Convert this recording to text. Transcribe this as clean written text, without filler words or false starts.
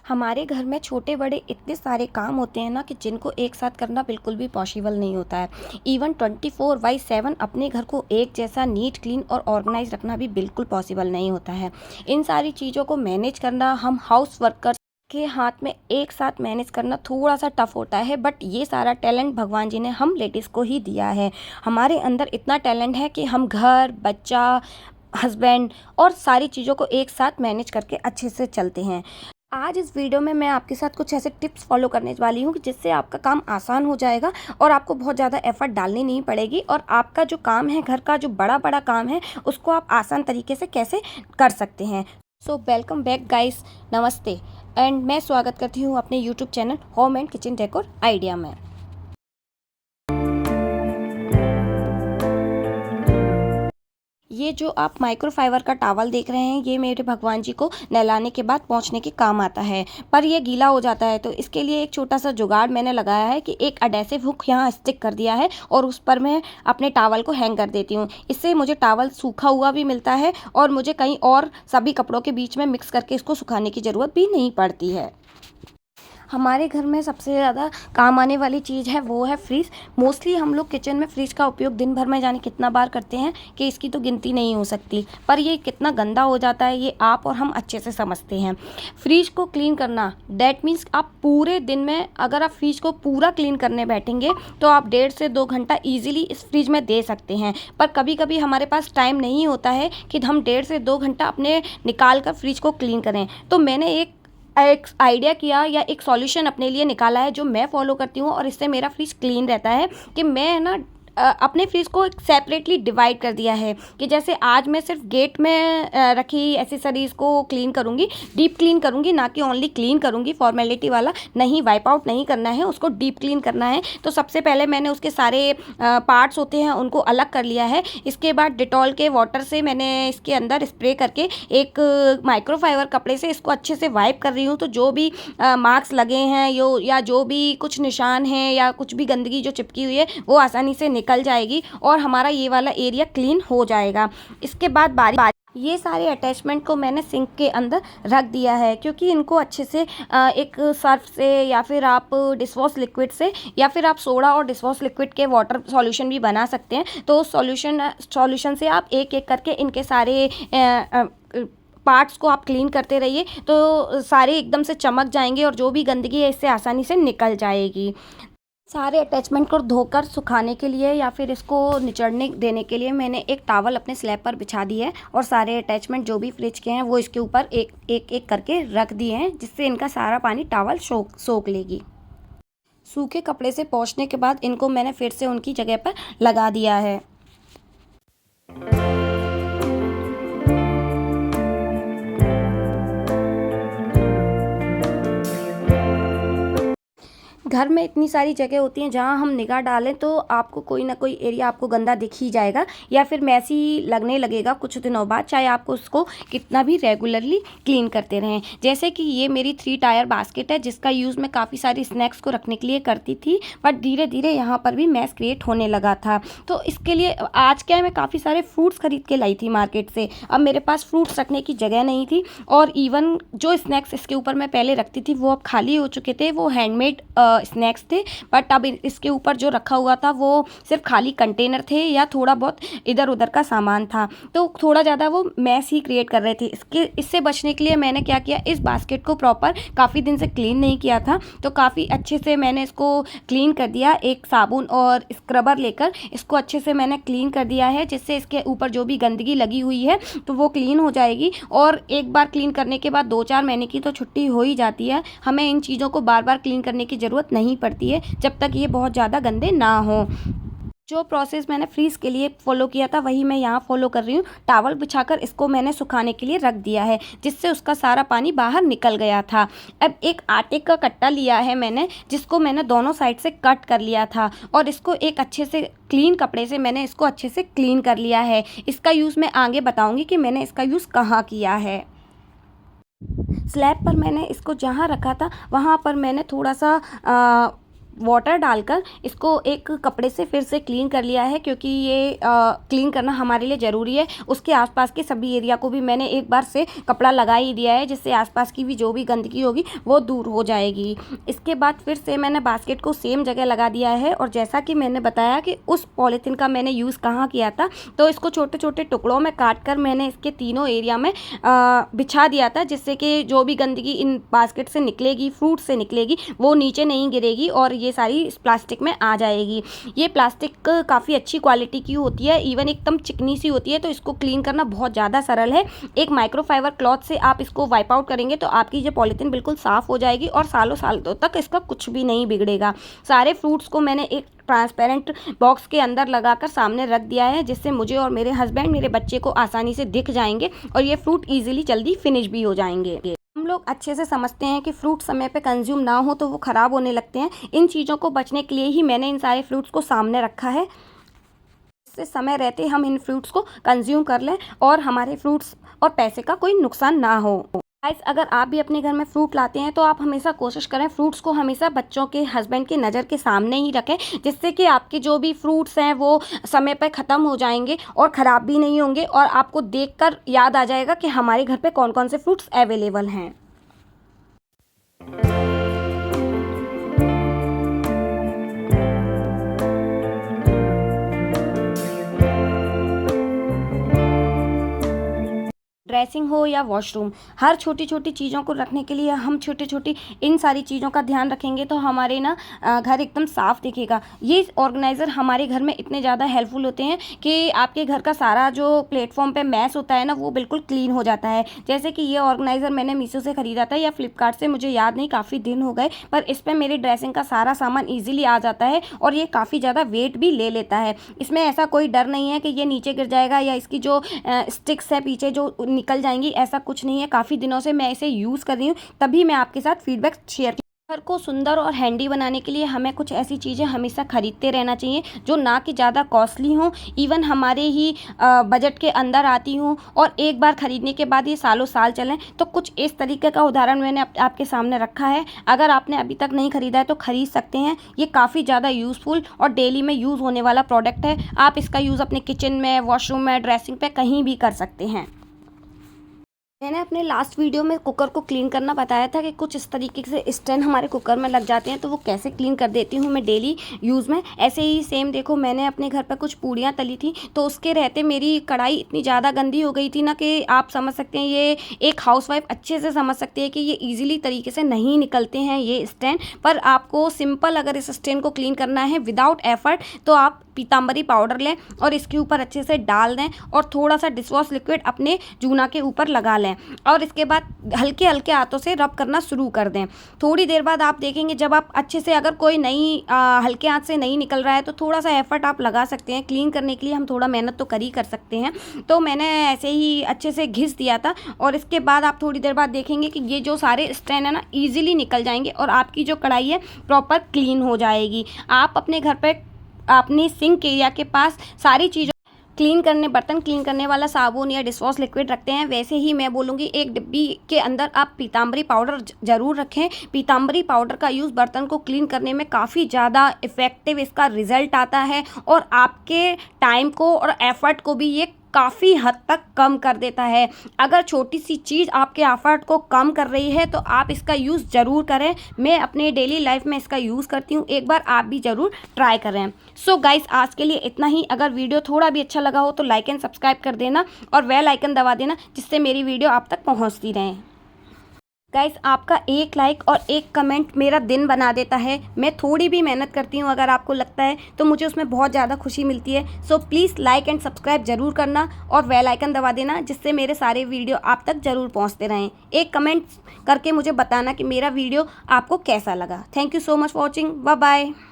हमारे घर में छोटे बड़े इतने सारे काम होते हैं ना कि जिनको एक साथ करना बिल्कुल भी पॉसिबल नहीं होता है। इवन 24/7 अपने घर को एक जैसा नीट क्लीन और ऑर्गेनाइज रखना भी बिल्कुल पॉसिबल नहीं होता है। इन सारी चीज़ों को मैनेज करना हम हाउस वर्कर्स के हाथ में एक साथ मैनेज करना थोड़ा सा टफ होता है, बट ये सारा टैलेंट भगवान जी ने हम लेडीज़ को ही दिया है। हमारे अंदर इतना टैलेंट है कि हम घर, बच्चा, हस्बैंड और सारी चीज़ों को एक साथ मैनेज करके अच्छे से चलते हैं। आज इस वीडियो में मैं आपके साथ कुछ ऐसे टिप्स फॉलो करने वाली हूँ कि जिससे आपका काम आसान हो जाएगा और आपको बहुत ज़्यादा एफर्ट डालनी नहीं पड़ेगी, और आपका जो काम है, घर का जो बड़ा बड़ा काम है, उसको आप आसान तरीके से कैसे कर सकते हैं। सो वेलकम बैक गाइस, नमस्ते। एंड मैं स्वागत करती हूँ अपने YouTube channel home and kitchen decor idea में। ये जो आप माइक्रोफाइबर का टॉवल देख रहे हैं, ये मेरे भगवान जी को नहलाने के बाद पोंछने के काम आता है, पर ये गीला हो जाता है। तो इसके लिए एक छोटा सा जुगाड़ मैंने लगाया है कि एक एडेसिव हुक यहाँ स्टिक कर दिया है और उस पर मैं अपने टॉवल को हैंग कर देती हूँ। इससे मुझे टॉवल सूखा हुआ भी मिलता है और मुझे कहीं और सभी कपड़ों के बीच में मिक्स करके इसको सुखाने की ज़रूरत भी नहीं पड़ती है। हमारे घर में सबसे ज़्यादा काम आने वाली चीज़ है वो है फ्रिज। मोस्टली हम लोग किचन में फ्रिज का उपयोग दिन भर में जाने कितना बार करते हैं कि इसकी तो गिनती नहीं हो सकती, पर ये कितना गंदा हो जाता है ये आप और हम अच्छे से समझते हैं। फ्रिज को क्लीन करना डैट मीन्स आप पूरे दिन में अगर आप फ्रिज को पूरा क्लीन करने बैठेंगे तो आप 1.5 से 2 घंटा ईजिली इस फ्रिज में दे सकते हैं। पर कभी कभी हमारे पास टाइम नहीं होता है कि हम 1.5 से 2 घंटा अपने निकाल कर फ्रिज को क्लीन करें। तो मैंने एक आइडिया किया या एक सॉल्यूशन अपने लिए निकाला है जो मैं फॉलो करती हूँ, और इससे मेरा फ्रिज क्लीन रहता है कि मैं ना अपने फ्रिज को सेपरेटली डिवाइड कर दिया है कि जैसे आज मैं सिर्फ गेट में रखी एसेसरीज़ को क्लीन करूँगी, डीप क्लीन करूँगी, ना कि ओनली क्लीन करूँगी फॉर्मेलिटी वाला नहीं, वाइप आउट नहीं करना है, उसको डीप क्लीन करना है। तो सबसे पहले मैंने उसके सारे पार्ट्स होते हैं उनको अलग कर लिया है। इसके बाद डिटॉल के वाटर से मैंने इसके अंदर स्प्रे करके एक माइक्रोफाइबर कपड़े से इसको अच्छे से वाइप कर रही हूँ। तो जो भी मार्क्स लगे हैं या जो भी कुछ निशान हैं या कुछ भी गंदगी जो चिपकी हुई है वो आसानी से निकल जाएगी और हमारा ये वाला एरिया क्लीन हो जाएगा। इसके बाद बारी ये सारे अटैचमेंट को मैंने सिंक के अंदर रख दिया है, क्योंकि इनको अच्छे से एक सर्फ से या फिर आप डिशवॉश लिक्विड से या फिर आप सोडा और डिशवॉश लिक्विड के वाटर सॉल्यूशन भी बना सकते हैं। तो उस सॉल्यूशन से आप एक एक करके इनके सारे पार्ट्स को आप क्लीन करते रहिए तो सारे एकदम से चमक जाएंगे और जो भी गंदगी है इससे आसानी से निकल जाएगी। सारे अटैचमेंट को धोकर सुखाने के लिए या फिर इसको निचड़ने देने के लिए मैंने एक टॉवल अपने स्लैब पर बिछा दी है और सारे अटैचमेंट जो भी फ्रिज के हैं वो इसके ऊपर एक एक करके रख दिए हैं, जिससे इनका सारा पानी टॉवल सोख लेगी। सूखे कपड़े से पोंछने के बाद इनको मैंने फिर से उनकी जगह पर लगा दिया है। घर में इतनी सारी जगह होती हैं जहाँ हम निगाह डालें तो आपको कोई ना कोई एरिया आपको गंदा दिख ही जाएगा या फिर मैसी लगने लगेगा कुछ दिनों बाद, चाहे आपको उसको कितना भी रेगुलरली क्लीन करते रहें। जैसे कि ये मेरी 3 टायर बास्केट है जिसका यूज़ मैं काफ़ी सारी स्नैक्स को रखने के लिए करती थी, बट धीरे धीरे यहाँ पर भी मैस क्रिएट होने लगा था। तो इसके लिए आज क्या है, मैं काफ़ी सारे फ्रूट्स खरीद के लाई थी मार्केट से। अब मेरे पास फ्रूट्स रखने की जगह नहीं थी और इवन जो स्नैक्स इसके ऊपर मैं पहले रखती थी वो अब खाली हो चुके थे। वो हैंडमेड स्नैक्स थे, बट अब इसके ऊपर जो रखा हुआ था वो सिर्फ खाली कंटेनर थे या थोड़ा बहुत इधर उधर का सामान था, तो थोड़ा ज़्यादा वो मैस ही क्रिएट कर रहे थे। इससे बचने के लिए मैंने क्या किया, इस बास्केट को प्रॉपर काफ़ी दिन से क्लीन नहीं किया था, तो काफ़ी अच्छे से मैंने इसको क्लीन कर दिया। एक साबुन और स्क्रबर लेकर इसको अच्छे से मैंने क्लीन कर दिया है, जिससे इसके ऊपर जो भी गंदगी लगी हुई है तो वो क्लीन हो जाएगी। और एक बार क्लीन करने के बाद 2-4 महीने की तो छुट्टी हो ही जाती है, हमें इन चीज़ों को बार बार क्लीन करने की ज़रूरत नहीं पड़ती है जब तक ये बहुत ज़्यादा गंदे ना हो। जो प्रोसेस मैंने फ्रीज के लिए फॉलो किया था वही मैं यहाँ फॉलो कर रही हूँ। टॉवल बिछाकर इसको मैंने सुखाने के लिए रख दिया है, जिससे उसका सारा पानी बाहर निकल गया था। अब एक आटे का कट्टा लिया है मैंने, जिसको मैंने दोनों साइड से कट कर लिया था और इसको एक अच्छे से क्लीन कपड़े से मैंने इसको अच्छे से क्लीन कर लिया है। इसका यूज़ मैं आगे बताऊँगी कि मैंने इसका यूज़ कहाँ किया है। स्लैब पर मैंने इसको जहाँ रखा था वहाँ पर मैंने थोड़ा सा वाटर डालकर इसको एक कपड़े से फिर से क्लीन कर लिया है, क्योंकि ये क्लीन करना हमारे लिए ज़रूरी है। उसके आसपास के सभी एरिया को भी मैंने एक बार से कपड़ा लगा ही दिया है, जिससे आसपास की भी जो भी गंदगी होगी वो दूर हो जाएगी। इसके बाद फिर से मैंने बास्केट को सेम जगह लगा दिया है, और जैसा कि मैंने बताया कि उस पॉलीथीन का मैंने यूज़ कहाँ किया था, तो इसको छोटे छोटे टुकड़ों में काट कर मैंने इसके तीनों एरिया में बिछा दिया था, जिससे कि जो भी गंदगी इन बास्केट से निकलेगी, फ्रूट से निकलेगी, वो नीचे नहीं गिरेगी और ये सारी इस प्लास्टिक में आ जाएगी। ये प्लास्टिक काफ़ी अच्छी क्वालिटी की होती है, इवन एकदम चिकनी सी होती है, तो इसको क्लीन करना बहुत ज़्यादा सरल है। एक माइक्रोफाइबर क्लॉथ से आप इसको वाइप आउट करेंगे तो आपकी ये पॉलीथीन बिल्कुल साफ़ हो जाएगी और सालों सालों तक इसका कुछ भी नहीं बिगड़ेगा। सारे फ्रूट्स को मैंने एक ट्रांसपेरेंट बॉक्स के अंदर लगाकर सामने रख दिया है, जिससे मुझे और मेरे हस्बैंड, मेरे बच्चे को आसानी से दिख जाएंगे और ये फ्रूट ईजिली जल्दी फिनिश भी हो जाएंगे। हम लोग अच्छे से समझते हैं कि फ्रूट समय पे कंज्यूम ना हो तो वो ख़राब होने लगते हैं। इन चीज़ों को बचने के लिए ही मैंने इन सारे फ्रूट्स को सामने रखा है, इससे समय रहते हम इन फ्रूट्स को कंज्यूम कर लें और हमारे फ्रूट्स और पैसे का कोई नुकसान ना हो। गाइस, अगर आप भी अपने घर में फ्रूट लाते हैं तो आप हमेशा कोशिश करें फ्रूट्स को हमेशा बच्चों के, हस्बैंड के नज़र के सामने ही रखें, जिससे कि आपके जो भी फ्रूट्स हैं वो समय पर ख़त्म हो जाएंगे और ख़राब भी नहीं होंगे, और आपको देखकर याद आ जाएगा कि हमारे घर पे कौन कौन से फ्रूट्स अवेलेबल हैं। ड्रेसिंग हो या वॉशरूम, हर छोटी छोटी चीज़ों को रखने के लिए हम छोटी छोटी इन सारी चीज़ों का ध्यान रखेंगे तो हमारे ना घर एकदम साफ़ दिखेगा। ये ऑर्गेनाइज़र हमारे घर में इतने ज़्यादा हेल्पफुल होते हैं कि आपके घर का सारा जो प्लेटफॉर्म पे मैस होता है ना, वो बिल्कुल क्लीन हो जाता है। जैसे कि ये ऑर्गेनाइज़र मैंने मीशो से ख़रीदा था या फ्लिपकार्ट से, मुझे याद नहीं, काफ़ी दिन हो गए, पर इस पर मेरी ड्रेसिंग का सारा सामान ईजिली आ जाता है और ये काफ़ी ज़्यादा वेट भी ले लेता है। इसमें ऐसा कोई डर नहीं है कि ये नीचे गिर जाएगा या इसकी जो स्टिक्स है पीछे जो निकल जाएंगी, ऐसा कुछ नहीं है। काफ़ी दिनों से मैं इसे यूज़ कर रही हूँ, तभी मैं आपके साथ फीडबैक शेयर। घर को सुंदर और हैंडी बनाने के लिए हमें कुछ ऐसी चीज़ें हमेशा खरीदते रहना चाहिए जो ना कि ज़्यादा कॉस्टली हों, इवन हमारे ही बजट के अंदर आती हों, और एक बार ख़रीदने के बाद ये सालों साल चलें। तो कुछ इस तरीके का उदाहरण मैंने आपके सामने रखा है। अगर आपने अभी तक नहीं ख़रीदा है तो ख़रीद सकते हैं। ये काफ़ी ज़्यादा यूज़फुल और डेली में यूज़ होने वाला प्रोडक्ट है। आप इसका यूज़ अपने किचन में, वॉशरूम में, ड्रेसिंग पे कहीं भी कर सकते हैं। मैंने अपने लास्ट वीडियो में कुकर को क्लीन करना बताया था कि कुछ इस तरीके से स्टैंड हमारे कुकर में लग जाते हैं, तो वो कैसे क्लीन कर देती हूँ मैं डेली यूज़ में। ऐसे ही सेम देखो, मैंने अपने घर पर कुछ पूड़ियाँ तली थी, तो उसके रहते मेरी कढ़ाई इतनी ज़्यादा गंदी हो गई थी ना कि आप समझ सकते हैं, ये एक हाउसवाइफ अच्छे से समझ सकती है कि ये ईजिली तरीके से नहीं निकलते हैं ये स्टैंड। पर आपको सिंपल अगर इस स्टैंड को क्लीन करना है विदाउट एफर्ट, तो आप पीताम्बरी पाउडर लें और इसके ऊपर अच्छे से डाल दें और थोड़ा सा डिशवॉश लिक्विड अपने जूना के ऊपर लगा लें, और इसके बाद हल्के हल्के हाथों से रब करना शुरू कर दें। थोड़ी देर बाद आप देखेंगे जब आप अच्छे से, अगर कोई नहीं हल्के हाथ से नहीं निकल रहा है तो थोड़ा सा एफर्ट आप लगा सकते हैं। क्लीन करने के लिए हम थोड़ा मेहनत तो कर ही कर सकते हैं। तो मैंने ऐसे ही अच्छे से घिस दिया था, और इसके बाद आप थोड़ी देर बाद देखेंगे कि ये जो सारे स्टैंड है ना ईजिली निकल जाएंगे और आपकी जो कढ़ाई है प्रॉपर क्लीन हो जाएगी। आप अपने घर पर अपनी सिंक एरिया के पास सारी चीज़ों क्लीन करने, बर्तन क्लीन करने वाला साबुन या डिशवॉश लिक्विड रखते हैं, वैसे ही मैं बोलूँगी एक डिब्बी के अंदर आप पीताम्बरी पाउडर ज़रूर रखें। पीताम्बरी पाउडर का यूज़ बर्तन को क्लीन करने में काफ़ी ज़्यादा इफ़ेक्टिव इसका रिज़ल्ट आता है, और आपके टाइम को और एफ़र्ट को भी ये काफ़ी हद तक कम कर देता है। अगर छोटी सी चीज़ आपके एफर्ट को कम कर रही है तो आप इसका यूज़ ज़रूर करें। मैं अपने डेली लाइफ में इसका यूज़ करती हूँ, एक बार आप भी ज़रूर ट्राई करें। सो गाइस, आज के लिए इतना ही। अगर वीडियो थोड़ा भी अच्छा लगा हो तो लाइक एंड सब्सक्राइब कर देना और बेल आइकन दबा देना, जिससे मेरी वीडियो आप तक पहुँचती रहे। गाइस, आपका एक लाइक और एक कमेंट मेरा दिन बना देता है। मैं थोड़ी भी मेहनत करती हूँ, अगर आपको लगता है तो मुझे उसमें बहुत ज़्यादा खुशी मिलती है। So please like and subscribe ज़रूर करना और बेल आइकन दबा देना, जिससे मेरे सारे वीडियो आप तक ज़रूर पहुँचते रहें। एक कमेंट करके मुझे बताना कि मेरा वीडियो आपको कैसा लगा। Thank you so much for watching. Bye bye.